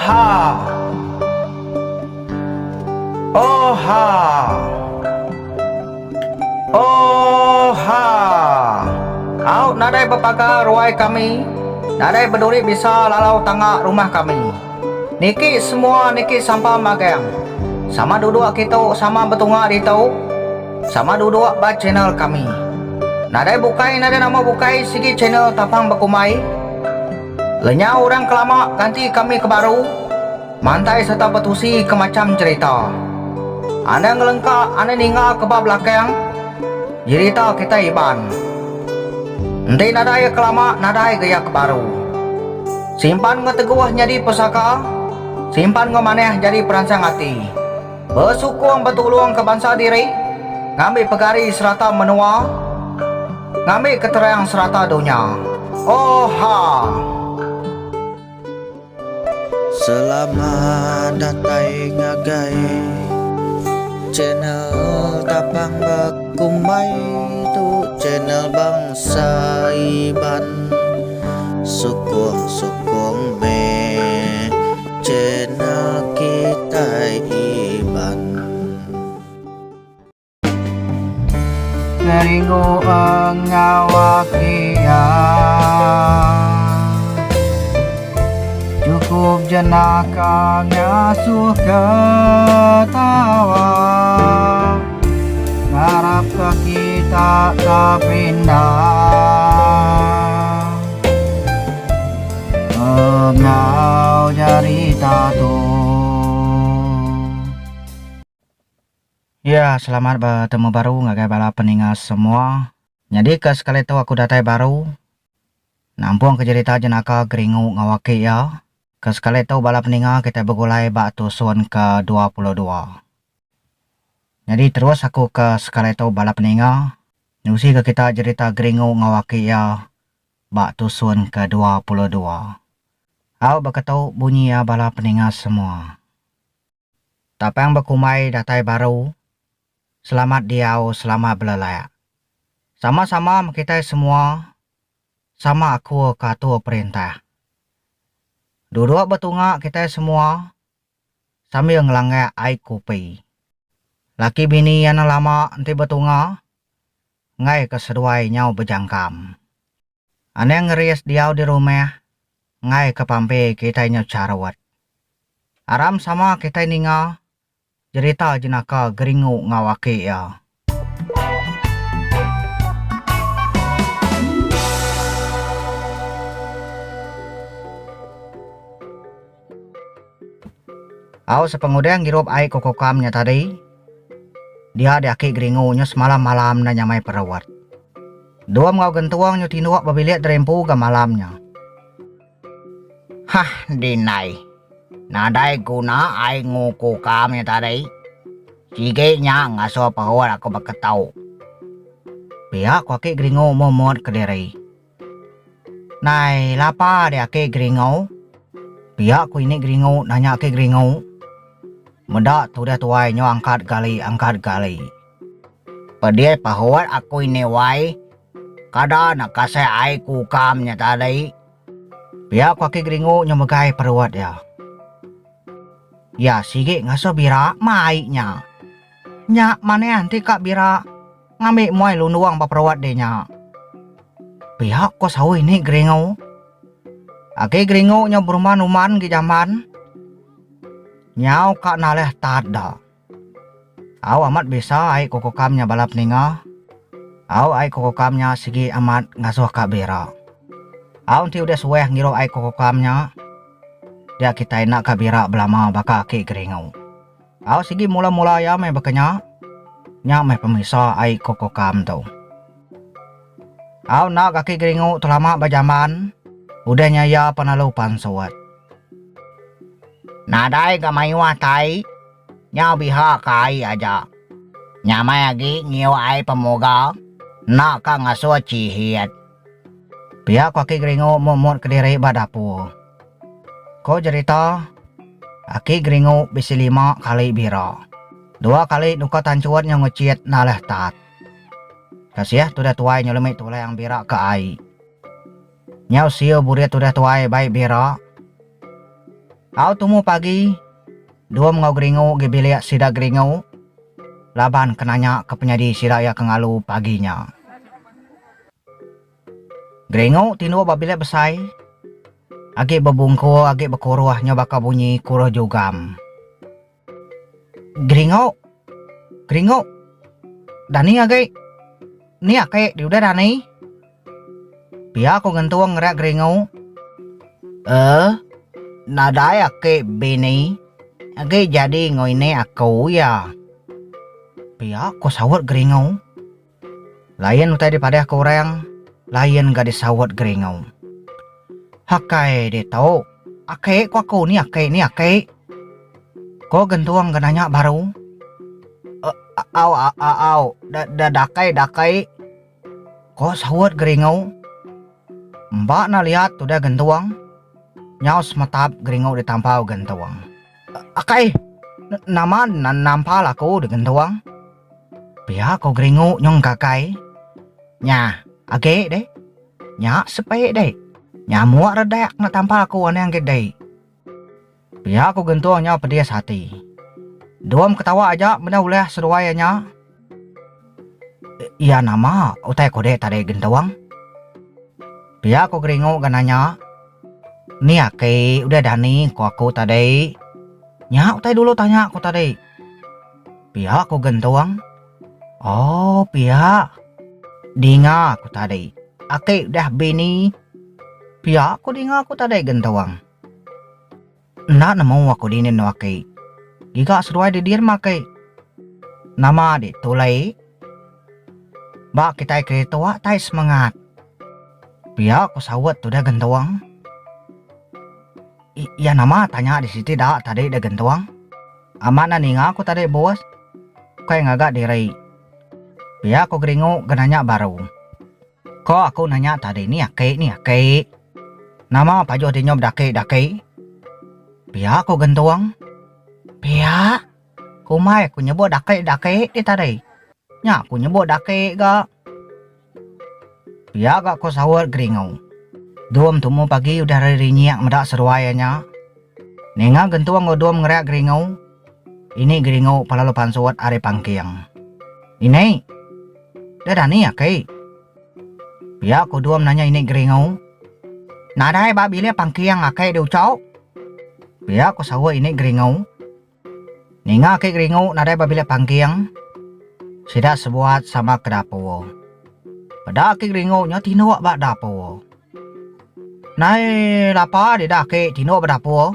ha, oh ha, oh ha. Au nadai bepaga ruai kami, nadai berduri bisa lalau tangga rumah kami. Niki semua niki sampah magang. Sama duduk kita sama betunga di tau. Sama duduk ba channel kami. Nadai bukai nadai nama bukai sigi channel tapang bakumai. Lenya orang kelama ganti kami ke baru. Mantai serta betusi ke macam cerita. Anda ngelengkak, anda ningal ke bab belakang. Cerita kita iban. Nanti nadai kelama, nadai gaya ke baru. Simpan ngeteguh jadi pusaka. Simpan ngemaneh jadi perancang hati. Bersukung betulung ke bangsa diri. Ngambil pegari serata menua. Ngambil keterang serata dunia. Oh ha. Selamat datang ngagai channel tapang bakumai tu channel bangsa iban sukung me channel kita iban Ngeringu ang ngawakia cukup jenaka ngasuh ketawa ngarap ke kita tak pindah ngau jari tatu. Ya, selamat bertemu baru ngagai bala peningas semua. Jadi ke sekali itu aku datai baru nampung ke cerita jenaka geringu ngawaki ya. Ke sekali itu bala peninga kita begulai bak tusun ke 22. Jadi terus aku ke sekali itu bala peninga nusi ke kita cerita geringu ngawaki ya bak tusun ke 22. Aku berkatau bunyi ya bala peninga semua. Tapi yang berkumai datai baru. Selamat diau, selamat belelaya. Sama-sama kita semua. Sama aku katu perintah. Duduk betunga kita semua. Sambil ngelangai air kopi. Laki bini yang lama nanti betunga. Ngai keseduai nyau berjangkam. Ane ngerias diau di rumah. Ngai ke pampe kita nyau carawat. Aram sama kita ninga. Cerita jenaka geringu ngawaki ya. Aku sepengudang ngirup air kokokamnya tadi. Dia diaki geringunya semalam-malam na nyamai perawat. Dua ngau gentuang nyu tinuak babiliat derempu ke malamnya. Hah dinai. Nadai guna ai nguku kamnya tadi. Sige nya ngaso pahawat aku bakatau. Pihak waki geringo momot ke diri. Nai lapa dia ke geringo. Pihak ku ini geringo nanya ke geringo. Mendak tu dia tuai nyo angkat gali. Padahal pahawat aku ini wai. Kada nak kasih ai ku kamnya tadi. Pihak waki geringo nyo megai perawat ya. Ya sige ngaso bira maiknya. Nya mana nanti kak bira ngambil muai lunuang paperawat deh nya. Pihak kok sawi ini geringo. Ake geringo nya berman-uman ke zaman. Nyau kak naleh tada. Aw amat bisa ai kokokamnya balap ninga. Aw ai kokokamnya sige amat ngaso kak bira. Aw nanti udah suweh ngiro ai kokokamnya. Dia kita enak kabira belama baka ke geringo. Aw sige mula-mula ya may bakanya. Nya may pemisa ay kokokam tau. Aw na kaki geringo tulama bajaman. Udahnya ya panalupan suwat. Nadai gamay watay. Nya biha kai aja. Nya may agi ngiyo ay pamoga. Na ka ngaso cihit. Pihak kaki geringo momot kediri badapu. Ko cerita, aki geringo bisi 5 kali bira. 2 kali nuka tancuat yang ngeciat naleh tat. Kasih tu dah tuai nyolemik tu yang bira ke ai. Nyau sio burit tu dah tuai baik bira. Au tumu pagi. Dua ngau geringu gibilia sida geringu. Laban kenanya ke penyadi sida ya kengalu paginya. Geringu tinu babila besai. Agi bebungku, agi bekuruahnya baka bunyi kuruh jugam. Geringu. Geringu. Dani agi. Ni ake diudah Dani. Pia aku gentuang ngerak geringu. Nadai ake bini. Agi jadi ngoine aku ya. Pia aku sawat geringu. Lain utai daripada aku orang. Lain gak disawat geringu. Hakai dia tahu. Ake ko aku ni ake. Ko gentuang gananya baru. Au. Dakai. Ko sawat geringu. Mbak na lihat udah gentuang. Nyaw semetap geringu ditampau gentuang. Akai. Nama nampal aku di gentuang. Pia ko geringu nyong kakai. Nya. Age deh. Nya sepek deh. Nya muak redak na tampal aku aneh yang gede. Pia ko gentuang nyaw pedias hati. Duam ketawa aja benda uleh seruayanya. Iya nama utai kode tadi gentuang. Pia ko geringu gananya. Ni ake udah Dani ko aku tadi. Nya utai dulu tanya aku tadi. Pia ko gentuang. Oh pia. Dinga aku tadi. Ake udah bini. Pia aku dinga aku tadi gentuang. Nak nemu aku dinin no ake. Giga seruai di dir make. Nama di tulai. Ba kita kereta tai semangat. Pia aku sawat tu dah gentuang. Iya nama tanya di situ dah tadi dah gentuang. Amat na ninga aku tadi bos. Kayak ngagak diri. Pia aku geringu gananya baru. Ko aku nanya tadi ni ake. Nama pajo di nyob dake. Pia aku gentuang. Pia. Kumai aku nyebut dake di tadi. Nya aku nyebut dake ga. Pia gak ko sawat geringu. Duam tumu pagi udah rinyak medak seruayanya. Nenga gentuang duam ngerak geringu. Ini geringu palalu pansuat are pangkiang. Ini. Dah Dani ake. Pia ko duam nanya ini geringu. Nadai babile pangkiang ake diucau. Pia ko sawat ini geringu. Ninga ake geringu nadai babile pangkiang. Sida sebuat sama kedapo. Pada ake geringu nya tino bak dapo. Nai lapa di dake tino berdapo.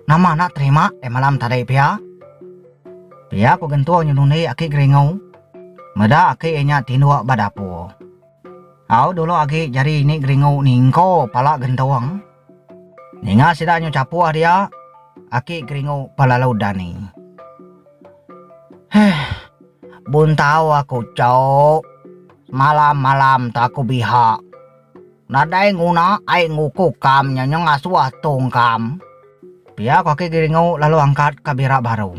Nama nak terima malam tadi pia. Pia ko gentuang nyununi ake geringu. Meda ake enya tino badapo. Au dulu ake jari ini geringu ningko pala gentuang. Ninga sida nyu capuah dia. Ake geringu pala laudani. Bun tahu aku cok. Malam-malam tak aku bihak. Nadai nguna ai nguku kam nyanyong asuah tungkam. Pia kaki geringu lalu angkat kabira baru.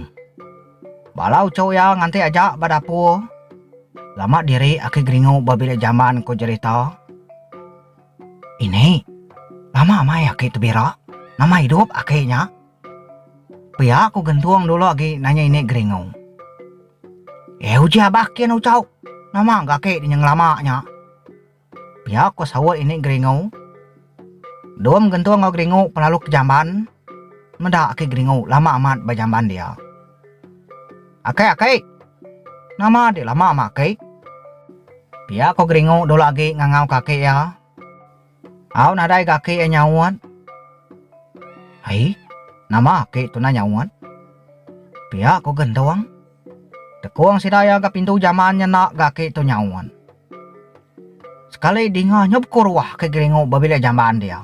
Balau cow ya nganti aja badapu. Lama diri aki geringu babila zaman ko cerita. Ini lama amai aki tebira. Nama hidup akinya. Pia aku gentuang dulu aki nanya ini geringu. Uji abakin ucau. Nama gak aki dinyang lamanya. Pia aku sawat ini geringu. Duam gentuang ngau geringu pelalu ke jamban. Meda aki geringu lama amat bajamban dia. Akai. Nama dia lama amat akai. Pia aku geringu dulu lagi ngangau kaki ya. Au nadai kaki nyawat. Hai, nama aki tu na nyawat. Pia aku gentuang. Tekuang sidaya ke pintu jamannya nak kaki tu nyawat. Sekali dinga nyob kurwah ke geringu babila jamban dia.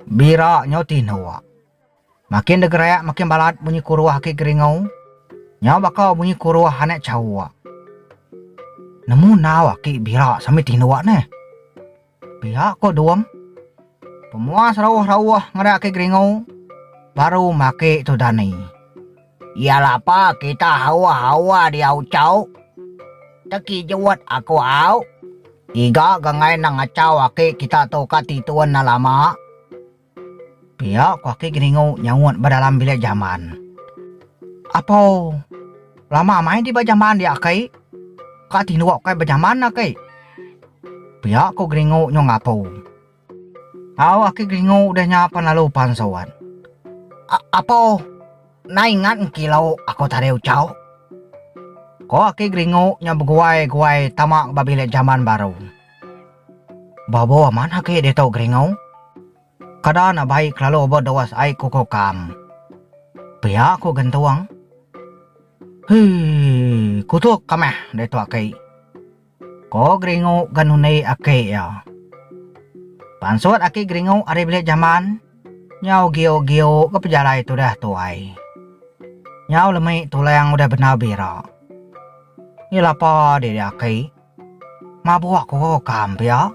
Bira nyoti nawa. Makin degerak makin balat bunyi kurwah ke geringu. Nyaw bakal bunyi kurwah anak cawa. Nemu nawa ki bira sampai tinawa ne. Pihak ko duam. Pemuas rawah ngerak ke geringu. Baru make tu Dani. Iyalah pa kita hawa dia ucau. Taki jawat aku au. Iga gangai nang acau ake kita to katituan na lama. Pihak kaki geringo nyawut berdalam bilik zaman. Apa lama main di bajaman dia kai? Kak tinuak kai bajaman na kai? Pihak ko geringo nyong apo. Aki geringo udah nyapan lalu pansawan. Apa? Naingat kilau aku tadi ucau. Ko aki geringo nya beguai tamak babilik zaman baru. Babo aman aki dia tau geringo. Kada na baik lalu berdoas ai koko kam. Pihak ko gantuang. Kutuk kameh dia tu aki. Ko geringo ganunay aki ya. Pansot aki geringo ari bilik zaman. Nyau gio kepejalai tu dah tuai. Nyau lemai tulang udah benar bira. Ilapa dia aki. Mabuak koko kam ya.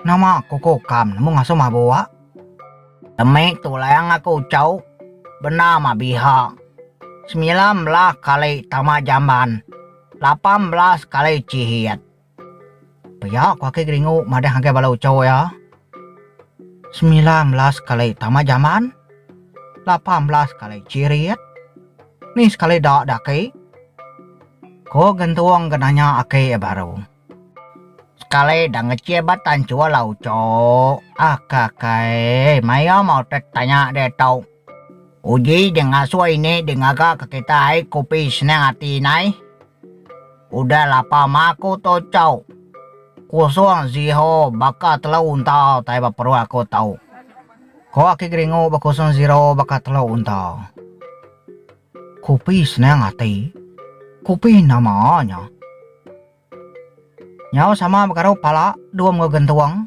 Nama koko kam namu ngaso mabuak. Lemai tulang aku ucau. Benar mabiha. 19 kali tamat zaman. 18 kali cihiat. Pihak kaki geringo madah hangke balau ucau ya. 19 kali tamat zaman. 18 kali cihiat. Ni sekali dak daki. Ko gantuang gananya ake baru. Sekali dah ngecebatan cua lau cok. Akakai maya mau tanya dia tau. Uji dengan suai ini dengan agak ke kita ai kopi senang hati nai. Udah lapa maku to cau. Kosong ziho baka telau untau tai baperu aku tau. Ko aki geringo bakosong zero baka telau untau. Kopi senang hati. Kopi namanya. Nyau sama bakarau pala dua gantuang.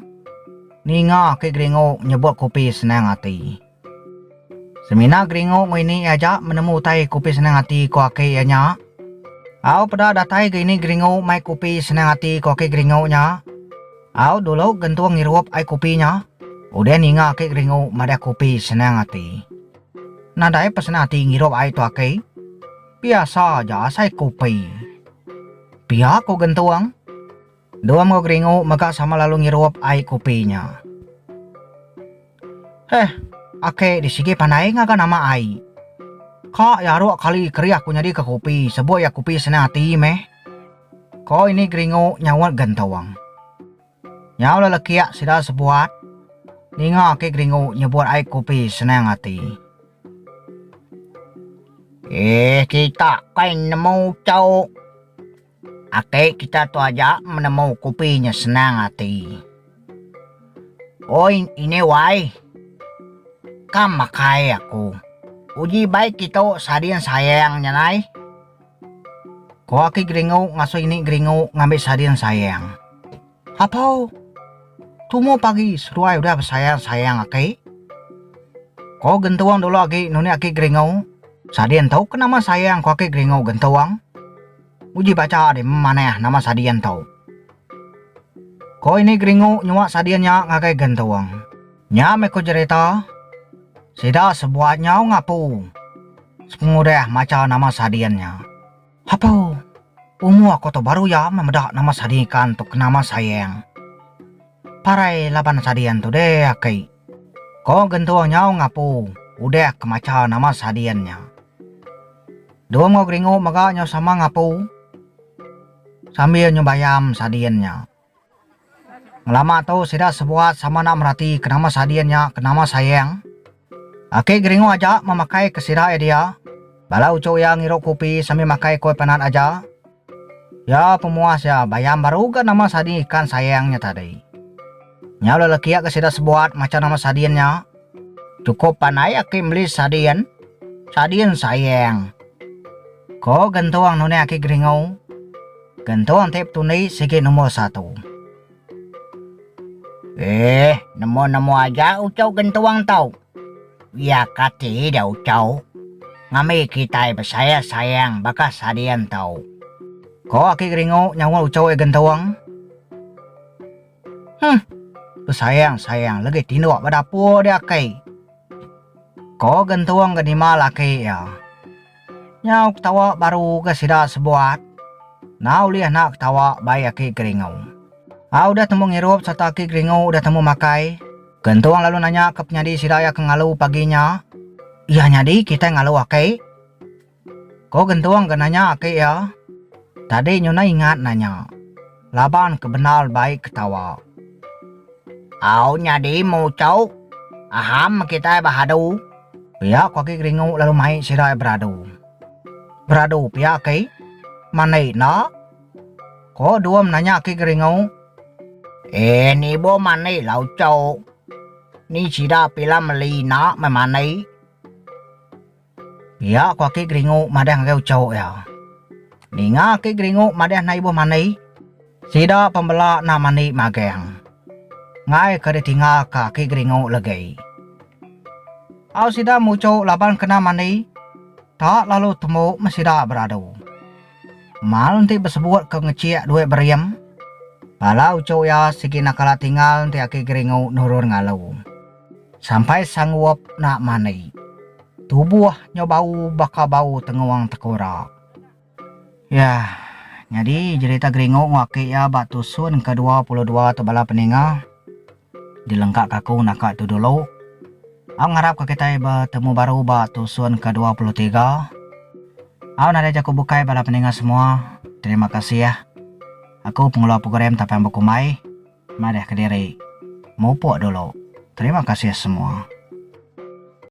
Ninga aki geringo nyebut kopi senang hati. Semina geringo ini aja menemu tai kopi senang hati ko ake nya. Au pada datai gini geringo mai kopi senang hati ko ake geringo nya. Au dulu gantuang ngiruap ai kopinya. Udah ninga ake geringo mada kopi senang hati. Nadai pesan hati ngiruap ai to ake. Biasa aja sai kopi. Pihak ko gantuang. Dua mo geringo maka sama lalu ngiruap ai kopinya. Ake disigi panai nga ka nama ai. Ka yaro kali keri aku nyadi ke kopi. Sebuah ya kopi senang hati meh. Ko ini geringo nyawat gantawang. Nyaw lalakiak sida sebuat. Ninga ake geringo nyebut ai kopi senang hati. Kita kain nemu cau. Ake kita tu aja menemu kopinya senang hati. Oh ini wai. Kam makai aku. Uji baik kita sadian sayangnya nai. Ko aki geringo ngaso ini geringo ngambil sadian sayang. Apa? Tumo pagi seruai udah sayang aki. Ko gentuang dulu aki nuni aki geringo. Sadian tahu ke nama sayang ko aki geringo gentuang. Uji baca di mana nama sadian tahu. Ko ini geringo nyuak sadiannya ngakai gentuang. Nya meko cerita. Sida sebuah nyau ngapu. Semudah maca nama sadiannya. Apa? Aku tu baru ya memedak nama sadikan untuk nama sayang. Parai laban sadian tu deh aki. Ko gentuang nyau ngapu. Udah kemaca nama sadiannya. Dua mau geringo maka nyau sama ngapu. Sambil nyobayam sadiannya. Lama tu sida sebuah sama nak merhati ke nama sadiannya ke nama sayang. Ake geringo aja memakai kesirah dia. Balau cow yang ngirok kopi sambil makai kue panan aja. Ya pemuas ya bayam baru ke nama sadi ikan sayangnya tadi. Nyau lelekia kesirah sebuat macam nama sadiannya. Cukup panai ake beli sadian. Sadian sayang. Ko gantuang nune ake geringo. Gantuang tip tunai segi nomor 1. Nemu aja ucau gantuang tau. Ya kati dah ucau. Ngami kita bersaya sayang baka sadian tau. Ko aki geringo nyawa ucau gantawang. Bersayang lagi tinuak badapu dia kai. Ko gantawang ganima laki ya. Nyau ketawa baru ke sida sebuat. Nau liah nak ketawa bayi aki geringo. Udah temu ngirup serta aki geringo udah temu makai. Gentuang lalu nanya ke penyadi si Raya ke ngalu paginya. Iya nyadi kita ngalu ake. Kok gentuang ke nanya ake ya? Tadi Nyona ingat nanya. Laban kebenal baik ketawa. Au nyadi mau cau. Aham kita bahadu. Pihak kaki keringu lalu main si Raya beradu. Beradu pihak ake. Mana na? Kok dua menanya ake keringu. Ni bo mana lau cau. Ni sida pila melina memanai. Ya kaki keringu madah ngau cau ya. Ninga ke keringu madah nai bo manai. Sida pembela na mani mageng. Ngai kare tinggal kaki keringu lagi. Au sida muncul laban kena mani. Tak lalu temu masida beradu. Mal nanti bersebut ke ngeciak duit beriam. Pala ucau ya sigi nakala tinggal nanti aki keringu nurun ngalau. Sampai sanggup nak mani. Tubuh nyobau baka bau tenguang tekorak. Ya, jadi cerita keringu ngaki ya batu sun ke-22 tebala peninga. Dilengkap kaku nakak tu dulu. Aku ngarap ke kita bertemu baru batu sun ke-23. Aku nada jaku bukai bala peninga semua. Terima kasih ya. Aku pengelola program Tapang Bukumai. Madah ke diri. Mupuk dulu. Terima kasih semua.